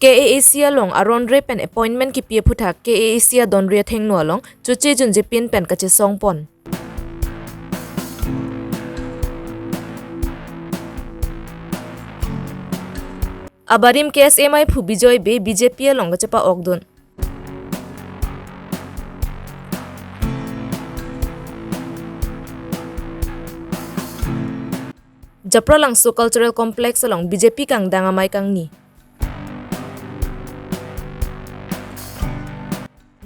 KAAC long aron re pen appointment ki pia phutha KAAC don ria theng no long chuche jun je pin pen ka che song pon abarim KSMI phu bijoy be BJP long ga chapa okdon Japra langso cultural complex along BJP kang dangamai kang ni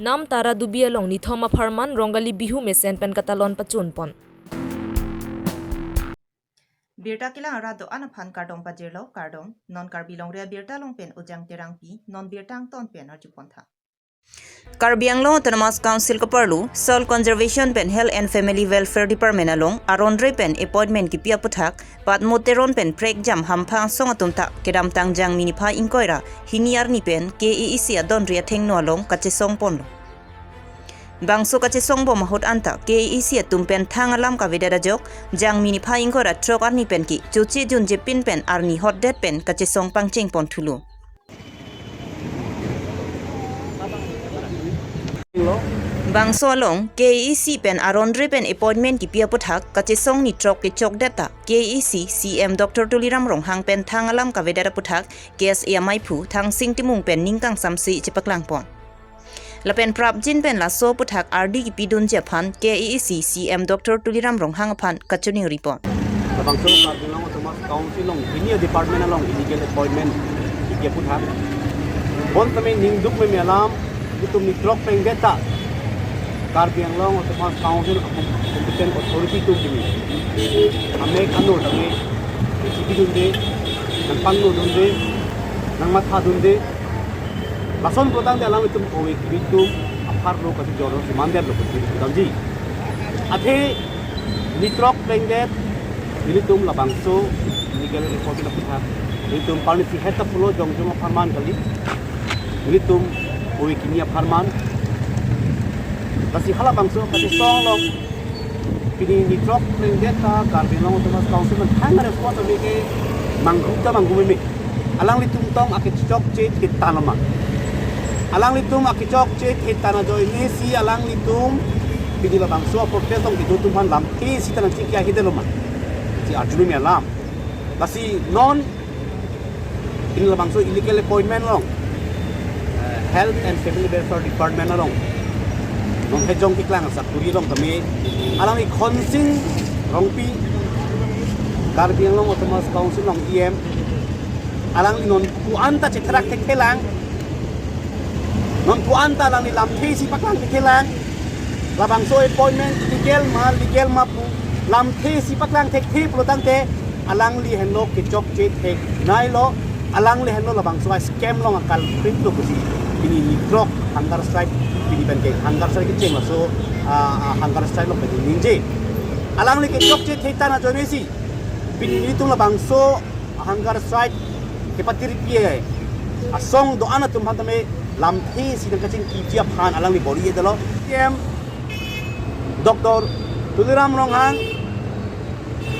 Nam tara dubi along ni thoma farman rongali bihu mesen pen katalon pachun pon Birta kilang arado anaphan kardong pajirlo kardong non karbilong rea birta long pen ujang terang pi non birtang ton pen arjupontha Karbi Anglong Autonomous Council ko perlu Soil Conservation pen Health and Family Welfare Department along aron re pen appointment ki pia puthak pat moteron pen prek jam hamphang song atumta kedam tangjang minipha inkoira hiniar ni pen KAAC adon ria thengno along kache song pon Bangso kache song bo mahot anta KAAC tumpen thangalam ka vedada jok jang minipha inkoira trok arni pen ki chuchi jun je pin pen arni hot det pen kache song pangching pon thulu Bangso along KAAC pen aron re pen appointment ki pia puthak kache song ni trok ke chok data KAAC CM Dr. Tuliram Ronghang pen thangalam ka vedada puthak KSAMI phu thang sing timung pen ningkang samsi chepaklang pon Lapen prap jin pen la so puthak RD ki pidun japhan KAAC CM Dr. Tuliram Ronghang aphan kachuning report Bangso Karbilang Autonomous Council long Senior Department along illegal appointment ki pia puthak bon tame ning duk me melam itu mitrok penggeta Karbilang Autonomous Council competent authority tu kini ame kanu tame ki dunde nang pangno dunde nang matha dunde Bason protang dalam itu kowe kibitu apar lo kasi joro simander lo kasi damji ate nitrok pengget dilitum labangso legal report la pitha dilitum policy heta pulo jongjong farman kali dilitum kowe kinia farman kasi hala bangso kasi song pini nitrok pengget ta Karbilang Autonomous Council man hang response ke mangguta manggumi alang litum tong akit chok che kitanama Alang litum akichok che kitana joy nesi alang litum bidila bangso protest ong ditutum han lam ki sitana chikia hideloma si arjuni me lam basi non inila bangso illegal appointment long Health and Family Welfare Department long nong hejong tiklang sa kuri long kami alang i khonsing rongpi Karbilang Autonomous Council long EM alang non kuanta cetrak tekelang non puanta lang ni lamthi si paklang tikilang labang so appointment legal ma pu lamthi si paklang tekthi plotante alang li henlo ke chok che tek nailo alang li henlo labang so scam long akal crypto kusi ini ni drop hunger strike ini ben ke hunger strike che ma so hunger strike lo pe ninje alang li ke chok che theta na jone si pini ni tung labang so hunger strike ke patir pie asong do ana tum hantame lamthi sidang kacing kijia phan alang ni body edalo kem Dr. Tuliram Ronghang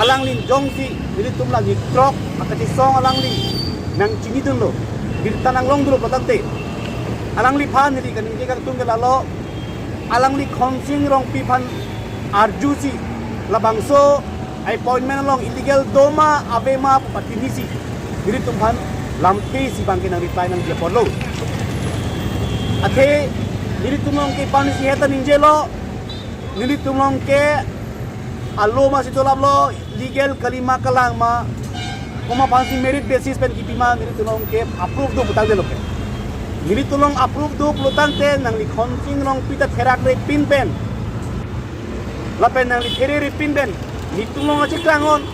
alang lin jongsi dili tumla ni trok akati song alang li nang chini dun lo birta nang long dulo patante alang li phan ni kan ni kan tunggal alo alang li khonsing rong pi phan arjusi labangso appointment long illegal doma abema patinisi dili tumhan lamthi si bangke nang reply nang dia follow Ate nilitumong ke panisi heta ninjelo nilitumong ke alo masih tolap lo legal kalima kalang ma kuma pansi merit basis pen kipima nilitumong ke approve do butang delo ke nilitumong approve do plotante nang li khonsing rong pita therak re pin pen lapen nang li there re pin pen nilitumong ache klangon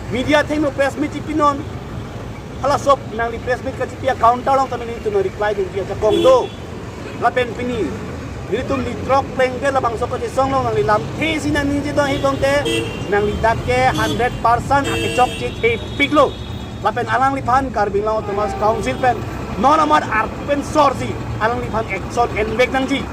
media thing no press meet pinon Ala sop nang di press meet kasi pia counter long kami nito no reply din pia sa Kongdo. Lapen pini. Dito ni trok pengke labang sop kasi song long nang lilam. Thi sinan ni dito hitong te nang lidak ke 100% ake chok che the piglo. Lapen alang lipan Karbilang Autonomous Council pen non amar art pen sorsi alang lipan action and back nang ji.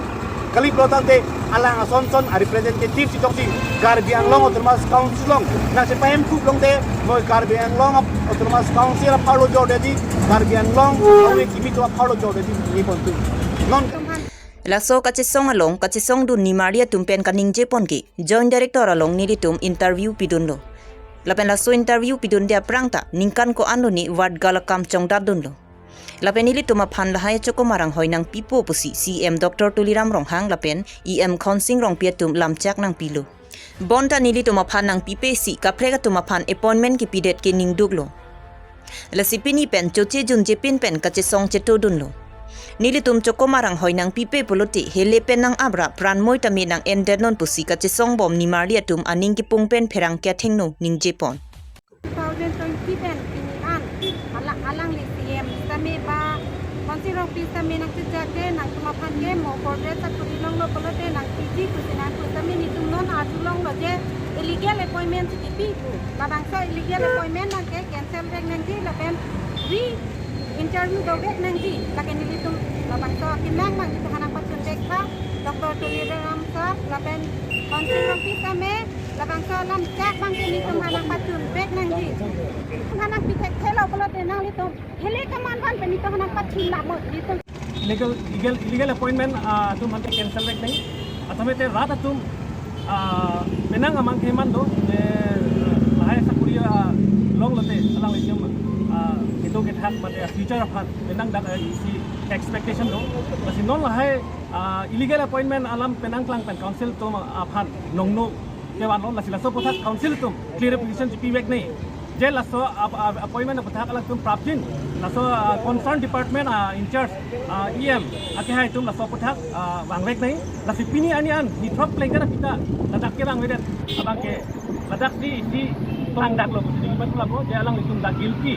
kali pelotante alang asonson a representative si toksi Karbi Anglong Autonomous Council long na si pahem ku long te mo Karbi Anglong Autonomous Council apalo jodedi Karbi Anglong awi kimi to apalo jodedi ni pontu non Laso kachisong along kachisong dun ni Maria tumpen kaning Jepon ki Joint Director along nilitum interview pidun lo. Lapen laso interview pidun dia prangta ningkan ko anu ni ward galakam chong dadun lo. Lapen nilitum aphan lahai choko marang hoy nang pipo pusi CM Dr. Tuliram Ronghang lapen EM Khonsing Rong Pietum lamchak nang pilo. Bonta nilitum aphan nang pipe si kaprega tum aphan appointment ki pidet ki ning duglo. Lasipini pen choche jun jepin pen kachisong cheto dun lo. Nilitum choko marang hoy nang pipe poloti hele pen nang abra pran moy tami nang endenon pusi kachisong bom ni Maria tum aning ki pungpen perang kya thengno ning Jepon. 2020 pen ini an alang li CM same ba konsi rong pi same nang jake nang tumapan ke mo progress sakuri long lo polote nang PG kusinan ku same ni tum non atulong lo je illegal appointment ti pi ku labangsa illegal appointment nang ke cancel rek nang ji lapen re interview do bek nang ji laken ni tum labangsa kinang mang itu hanang patun dekha Dr. Tuliram sa lapen konsi rong pi same labangsa lam cak bang ke ni tum hanang patun bek nang ji hanang pi tek thelo polote nang li tum hele kaman ban pen itu hanang patun la mo li tum illegal appointment tum han cancel rek nahi atame te rata tum menang amang keman do lahai sakuri long lote alang litium itu ke hat mate future of hat menang dak isi expectation do basi non lahai illegal appointment alam penang klang pen council tum aphan nongno kewan lo lasila so pothak council tum clear position jipi wek nahi je laso appointment pothak alang tum prapjin laso concern department in charge EM ake hai tum laso pothak wangwek nahi lasi pini ani an ni trop pleng kana kita ladak ke bang wedet abang ke ladak di klang dak lo di ban lo je alang itum dak guilty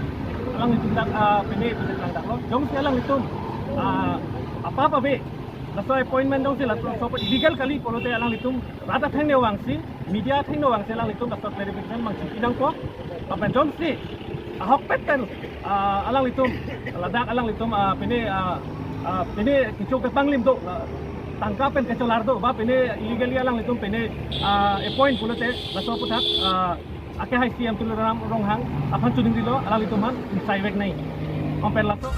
alang itum dak pene klang dak lo jong si alang itum apa be laso appointment dong si laso so illegal kali polote alang itum rata thengne wangsi media thengne wangsi alang itum laso clarification mang pinang ko apa jong si ahok peten alang itum ladak alang itum pene kicok ke panglim do tangkapen ke cholardo ba pene illegally alang itum pene appoint polote laso puthak ake hai CM Tuliram Ronghang apan chuning dilo alang ituman insai wek nai kompen laso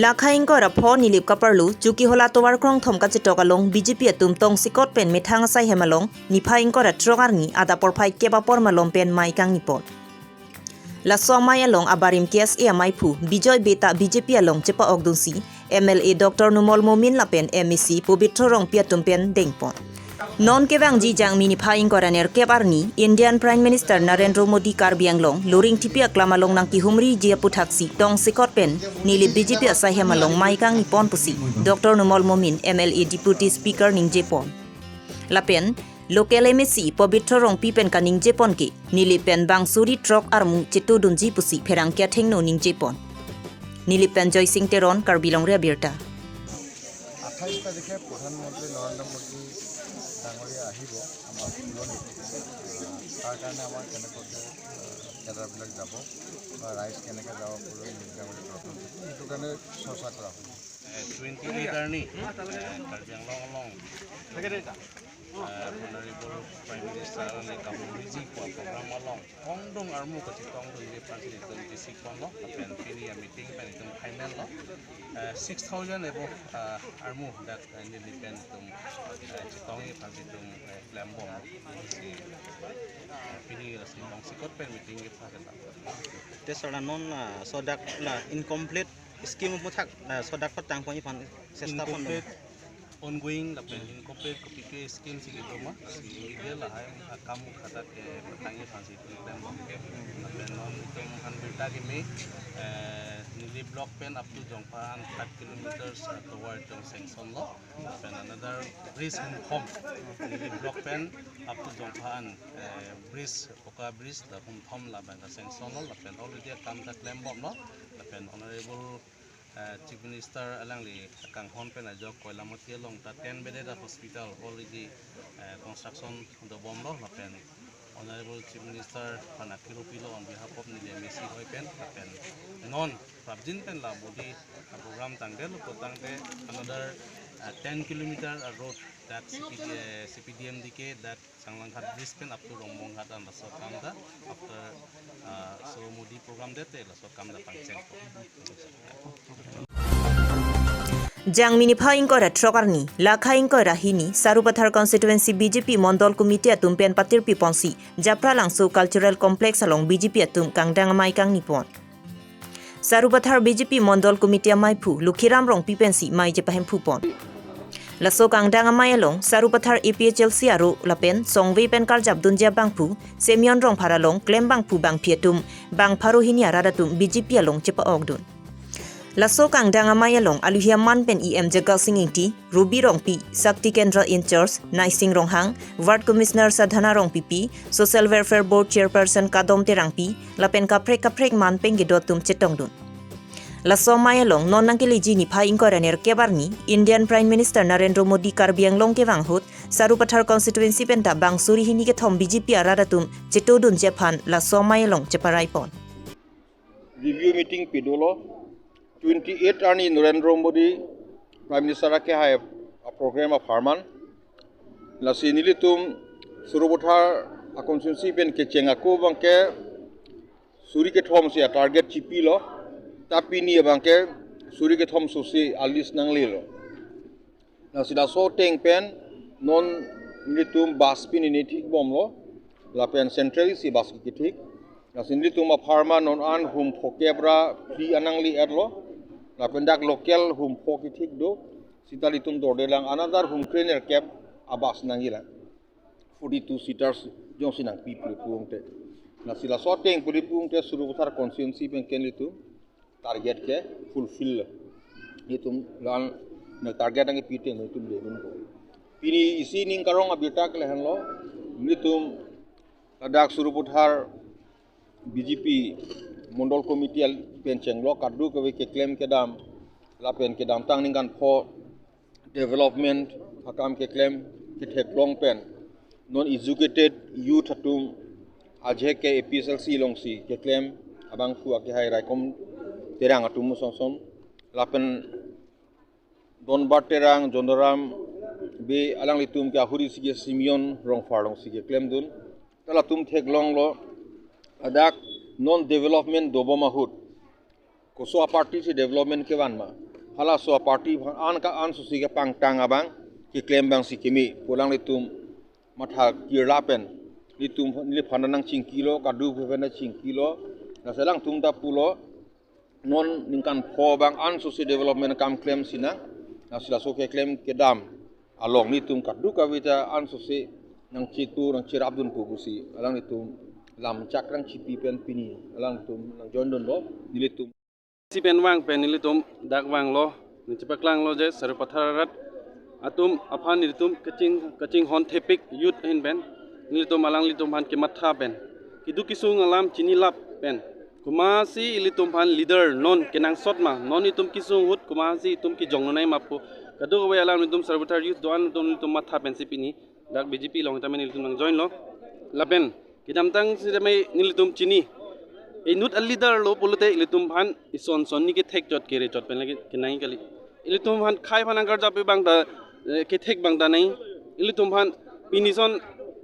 Lakhaing ko rapho nilip kaparlu chuki hola towar krong thom ka chitok along BJP atum tong sikot pen methang sai hemalong niphaing ko ratrogar ni ada porphai keba por malom pen maikang nipot la somai along abarim kes e amai phu bijoy beta BJP along chepa ogdunsi MLA Dr. Numol Momin lapen MEC Pobitro rong piatum pen dengpon non kebang ji jang mini phaing ko raner kebarni Indian Prime Minister Narendra Modi Karbi Anglong loring tipia klamalong nang kihumri jia puthaksi tong sikot pen nili BJP asai hemalong maikang nipon pusi Dr. Numol Momin MLA Deputy Speaker ning Jepon lapen local MEC Pobitro rong pipen kaning Jepon ke nili pen bangsuri truck armu chitu dunji pusi pherang kya thengno ning Jepon nili pen Joy Singh Teron Karbilong rea birta 28 তাৰিখে প্ৰধানমন্ত্ৰী নৰেন্দ্ৰ মোদী ডাঙৰীয়া আহিব আমাৰ ফুলনিত তাৰ কাৰণে আমাৰ কেনেকৈ কেডাৰবিলাক যাব বা ৰাইজ কেনেকৈ যাব পাৰোঁ নিৰ্বাচনী প্ৰথম সেইটো কাৰণে চৰ্চা কৰা হ'ব 28 কাৰণে কাৰ্বি Anglong Honorable Prime Minister ni Kamuriji ko program along Hongdong armu ko si Hongdong ni President di Sikon lo apen pini ya meeting pen itu final lo 6000 above armu that ni depend tum Chitong ni President Lambo pini si Mong Sikot pen meeting ni final tesara non sodak la incomplete scheme muthak sodak patang ko ni pan sesta pon ongoing lapen incomplete copy paste scheme si gitu mah si dia lah yang kamu kata ke pertanyaan fancy itu dan bangke lapen non itu han berita game nili block pen up to Jongpan 5 kilometers toward Jong Sengson lo lapen another bridge in home nili block pen up to Jongpan bridge Poka bridge la hom lapen Sengson lo lapen already kam tak lembom lo lapen honorable Chief Minister alang li kang hon pen ajo koila moti long ta 10 bedded hospital already construction the bom lo lapen honorable Chief Minister panakilo pilo on behalf of ni MEC hoi pen non prabjin pen la bodi program tangde lo potang ke another 10 kilometer road that CPDM dike that Sanglanghat bridge pen up to Rombonghat and Lasot Kamda after so Modi program dete Lasot Kamda pangceng. Jang minipha ingkora trokarni lakha ingkora hini Sarupathar constituency BJP Mondol committee atum pen patir piponsi Japra langsu cultural complex along BJP atum kangdang amai kang nipon Sarupathar BJP Mondol committee amai phu Lukhiram rong pipensi mai jepahem phupon Laso kangdang amai along Sarupathar APHLC aro lapen songwei pen karjap dunjia bangphu Semyon rong paralong klem bangphu bang pietum bang pharu hini aradatum BJP along chepa ogdun Laso kangdang amai along aluhiaman pen EM Jagal Singh Ingti, Ruby Rongpi, Sakti Kendra in charge, Naising Ronghang, Ward Commissioner Sadhana Rongpipi, Social Welfare Board Chairperson Kadom Terangpi, Lapen kaprek man pengidotum cetongdun. Laso mai along non nangkiliji ni phai ingkoraner kebarni, Indian Prime Minister Narendra Modi Karbiang long ke wanghut, Sarupathar constituency penta bang suri hini ke thom BJP aradatum cetodun Japan laso mai along ceparaipon. Review meeting pidolo 28 Arni Narendra Modi Prime Minister ke hai a program of Harman la sinili tum Sarupathar a constituency pen ke chenga ko bangke suri ke thom sia target chipi lo tapi ni bangke suri ke thom so si alis nang le lo la sida so teng pen non ni tum baspin ni thik bom lo la pen centrally si bas ki thik la sinili tum of Harman non an hum phokebra free anangli adlo la pendak local hum pokitik do sitali tum dordelang another hum trainer cap abas nangila 42 seaters jong sinang people puungte na sila soteng puli puungte Sarupathar constituency pen kenlitu target ke fulfill nitum lan na target ang ipite nitum lemun ko pini isi ning karong abita klehan lo nitum ladak Sarupathar BJP Mondol Committee penceng lo kadu ke claim ke dam la pen ke dam tang ningan pho development hakam ke claim ke thek long pen non educated youth atum ajhe ke APSLC long si ke claim abang fu ke hai rai kom terang atum son la pen don bar terang jondoram be alang litum ke ahuri si ke Simeon rong farong si ke claim dun tala tum thek long lo adak non development doboma hut ko so party si development ke wan ma hala so party an ka an so si ke pang tang abang ki claim bang si kimi pulang litum matha kirla pen litum ni phananang ching kilo kadu phena ching kilo na selang tum da pulo non ningkan pho bang an so si development kam claim sina na sila so ke claim ke dam along litum kadu ka wita an so si nang chitu nang chirabdun pugusi alang litum lam cakrang cipi pen pini alang tum nang jondon lo nilitum Si pen wang pen nilitum dak wang lo nicipaklang lo je Sarupatharat atum aphan nilitum kaching hon thepik youth hin pen nilitum alang litum han ke matha pen kidu kisung alam chini lap pen kumasi ilitum han leader non kenang sotma non itum kisung hut kumasi itum ki jongnai mapu kadu we alang nilitum Sarupathar youth doan nilitum matha pen sipini dak BJP long tamen nilitum nang join lo lapen kidamtang sidamai nilitum chini inut al leader lo polute ilitum phan ison sonni ke thek jot kere jot pen lagi kenai kali ilitum phan khai phan angar jape bang da ke thek bang da nai ilitum phan pinison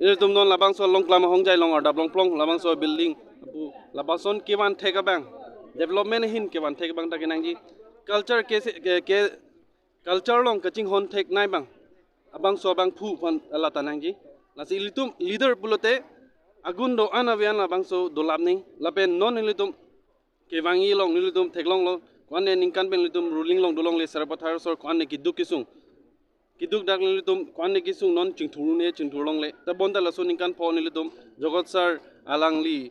ilitum non labang so long klam hong jai long or dab long plong labang so building apu labang son ke wan thek bang development hin ke wan thek bang da kenang ji culture ke culture long kaching hon thek nai bang abang so bang phu phan ala tanang ji lasi ilitum leader polute agun do anavian la bangso dolap ning lapen non nilitum ke wangi long nilitum theklong lo kwan ningkan pen nilitum ruling long dolong le Sarupathar sor kwan ne kiduk kisung kiduk dak nilitum kwan ne kisung non chingthur long le ta bonda la so ningkan pho nilitum jogot sar alang li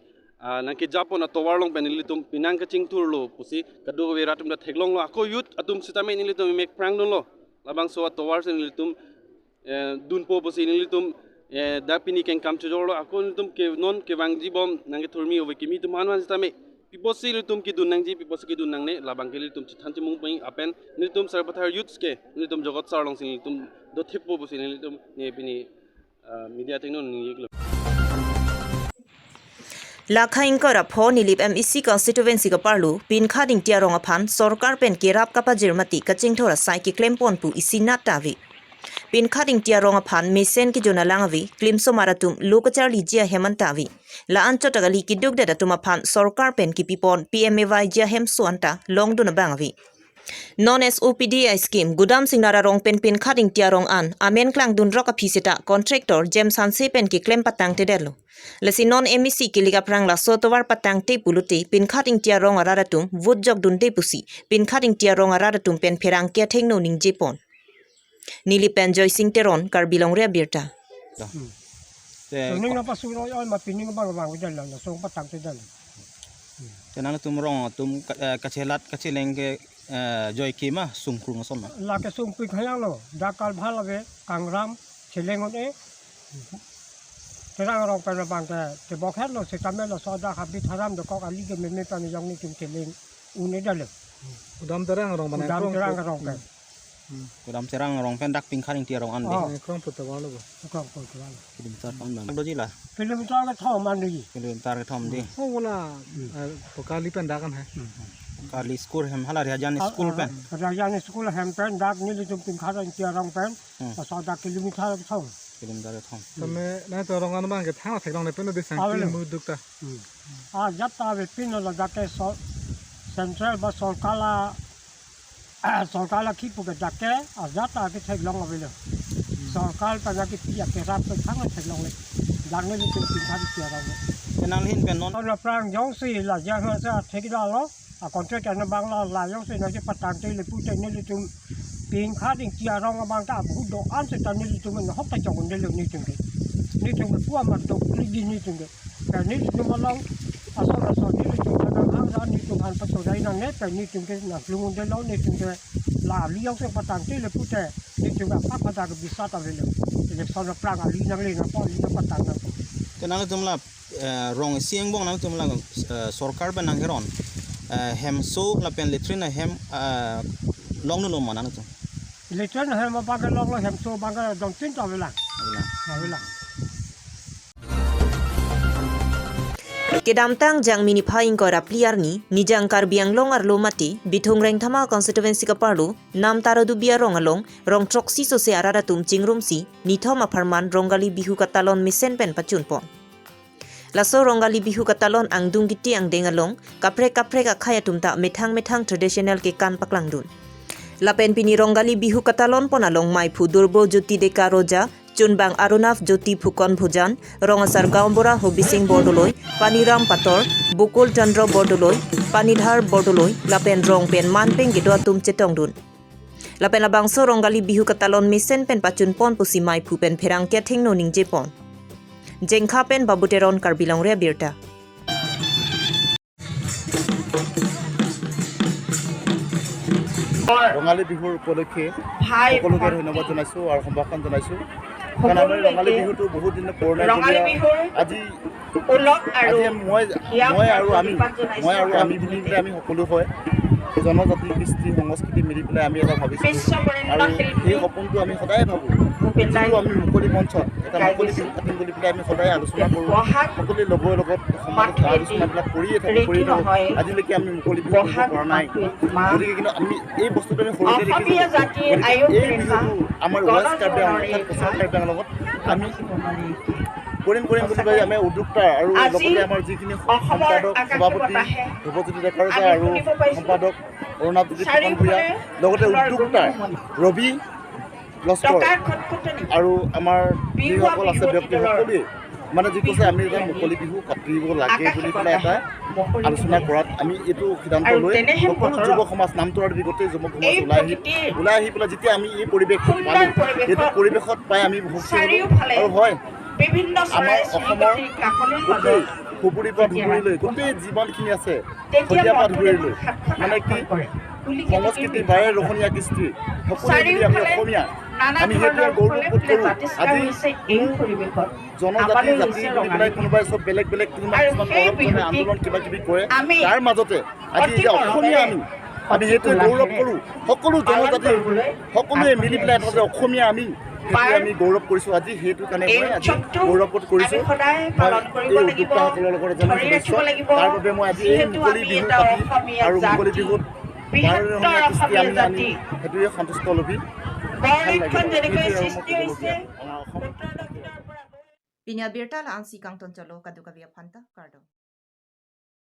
na ke japon na towar long pen nilitum pinang ka chingthur lo pusi kadu we ratum da theklong lo ako youth atum sitame nilitum mek prang don lo labang so towar se nilitum dun po pusi nilitum dapini ken kam chojolo akon tum ke non ke wangji bom nange thurmi over kimi tum hanwan stame piposi tum ki dunang ji piposi ki dunang ne labang ke tum chithan chimung pai apen ni tum Sarupathar youths ke ni tum jogot sarlong sing tum do theppo busi ni tum ne bini media tekno ni yeklo Lakhain ko rapho nilip MEC constituency ka parlu pin khading tia rong aphan sarkar pen kirap kapajir mati kaching thora sai ki claim pon pu isina tavi pin khading tia rong aphan mesen ki jona langavi claim so maratum lokachar lijia hemantavi la ancho tagali ki duk da tuma phan sarkar pen ki pipon PMAY jia hem suanta long duna bangavi non SOPDI scheme gudam singnara rong pen pin khading tia rong an amen klang dun roka phiseta contractor James Hanse pen ki claim patang te derlo lesi non MEC ki liga prang la sotowar patang te puluti pin khading tia rong araratum vut jok dun te pusi pin khading tia rong araratum pen pherang kya thengno ning jepon nili pen joy sing teron karbilong rea birta ning apa suro ay mapining bang udan lang so patang te dal tenang tum rong tum kacelat kaceleng ke joy kima sungkrung soma la ke sung pik hayang lo dakal bhalave kangram chelengon e terang rong pen bang te bok het lo se kamel lo soda habit haram do kok ali ke me pan yang ni kim cheleng une dal udam terang rong mana udam terang rong pen kudam serang rong pen dak pin kharing tia rong an de krong putawal lo krong putawal kilometer pan bang doji la kilometer ka thom man ni kilometer ka thom di oh wala pokali pen dakan hai kali school hem hala rajan school pen rajan school hem pen dak ni tum pin kharing tia rong pen soda kilometer ka thom kilometer ka thom tame na to rong an bang ke thang thek rong ne pen de sang ki mu duk ta jatta ve pin lo dake so central ba सरकार की पुके जाके जाता के थेक लंग अबेलो सरकार पना की पिया के रात पे थांग थेक लंग ले जाने नि तिन था दिया Rao tenang hin pen non ना प्रांग जों से ला जा ह से थेक दा लो आ कॉन्ट्रैक्ट न बांग्ला ला जों से न जे पतांग ते ले पुते ने ले तुम पिन खा दिं किया रंग बांग ता बहु दो आन से तन ने तुम न हक ता जों ने ले नि तुम पुआ मत तो नि नि तुम के नि तुम lung asal ni tu kadang hang ni tu han pato dai na net ni tu ke na lungun de lo ni tu ke la liang se patang ti le pute ni tu ga pak pata ke bisa ta le le so na prang ali na le na po ni patang na tenang tum la rong siang bong nang tum la sarkar ban nang heron hem so la pen letrin hem long no ma nang tum letrin hem ba ka long lo hem so ba ka dong tin ta ve la Kedamtang jang mini phaing ko rapliar ni nijang karbiang long arlo mati bithong reng thama constituency ka parlu nam taradu bia rong along rong troksi so se arara tum chingrum si nithoma pharman rongali bihu ka talon misen pen pachun pon laso rongali bihu ka talon angdung giti ang dengalong kapre ka khaya tumta methang traditional ke kan paklang dun lapen pini rongali bihu ka talon pon along mai phu durbo jyoti deka roja Chunbang Arunav Jyoti Phukon Bhujan, Rongasar Gaumbora Hobising Bordoloi, Paniram Pator, Bukul Chandra Bordoloi, Panidhar Bordoloi, Lapen Rong Pen Manpeng Gidwa Tum Chetong Dun. Lapen Labangso Rongali Bihu Katalon Misen Pen Pachun Pon Pusi Mai Phu Pen Pherang Kya Thengno Ning Jepon. Jengkha Pen Babuteron Karbilong Rea Birta. Rongali বিহুৰ উপলক্ষে সকলোকে ধন্যবাদ জনাইছোঁ আৰু সম্ভাষণ জনাইছোঁ কাৰণ আমি ৰঙালী বিহুটো বহুত দিন পুৰণা আজি মই আৰু আমি বুলি পেলাই আমি সকলো হয় জনজাতি কৃষ্টি সংস্কৃতি মিলি পেলাই আমি এটা ভাবিছোঁ আৰু সেই সপোনটো আমি সদায় ভাবোঁ যিটো আমি মুকলি মঞ্চত এটা মুকলি বিহু পাতিম বুলি পেলাই আমি সদায় আলোচনা কৰোঁ সকলো লগৰ লগত সমাজত আলোচনাবিলাক কৰিয়ে থাকোঁ আজিলৈকে আমি মুকলি বিহু কৰিব পৰা নাই গতিকে কিন্তু আমি এই বস্তুটো আমি সৰুতে দেখিছোঁ এই বিহুটো আমাৰ ৱেষ্ট কাৰ্বি আংলং পশ্চিম কাৰ্বি আংলঙত আমি কৰিম বুলি ভাবি আমি উদ্যোক্তা আৰু লগতে আমাৰ যিখিনি সম্পাদক সভাপতি ধ্ৰুৱজ্যোতি ডেকা ৰজা আৰু সম্পাদক অৰুণাৱজ্যোতি ফুকন ভূঞা লগতে উদ্যোক্তা ৰবি লস্কৰ আৰু আমাৰ যিসকল আছে ব্যক্তি সকলোৱে মানে যি কৈছে আমি এটা মুকলি বিহু পাতিব লাগে বুলি পেলাই এটা আলোচনা কৰাত আমি এইটো সিদ্ধান্ত লৈ সকলো যুৱ সমাজ নামটোৰ গোটেই যুৱ সমাজ ওলাই আহি পেলাই যেতিয়া আমি এই পৰিৱেশ পালোঁ এইটো পৰিৱেশত পাই আমি সুখী আৰু হয় আমাৰ অসমৰ গোটেই খুপুৰীৰ পৰা ধুবুৰীলৈ গোটেই যিমানখিনি আছে শদিয়াৰ পৰা ধুবুৰীলৈ মানে কি সংস্কৃতি বাৰে ৰখনীয়া কৃষ্টি সকলোৱে মিলি আমি অসমীয়া আমি সেইটোৱে গৌৰৱবোধ কৰোঁ আজি জনজাতি জাতি বুলি পেলাই কোনোবাই চব বেলেগ কোনোবা কিছুমান আন্দোলন কিবা কিবি কৰে তাৰ মাজতে আজি যে অসমীয়া আমি সেইটোৱে গৌৰৱ কৰোঁ সকলো জনজাতি সকলোৱে মিলি পেলাই এটা যে অসমীয়া আমি সেইটো আমি গৌৰৱ কৰিছোঁ আজি সেইটো কাৰণে মই আজি গৌৰৱবোধ কৰিছোঁ মই এই উদ্যোক্তাসকলৰ লগত এজন সদস্য তাৰ বাবে মই আজি এই মুকলি বিহু পাতি আৰু মুকলি বিহুত কৃষ্টি আমি আনি সেইটোৱে সন্তুষ্ট ল'বি Pinya birta la ang sikang ton chalo kaduka via phanta kardom.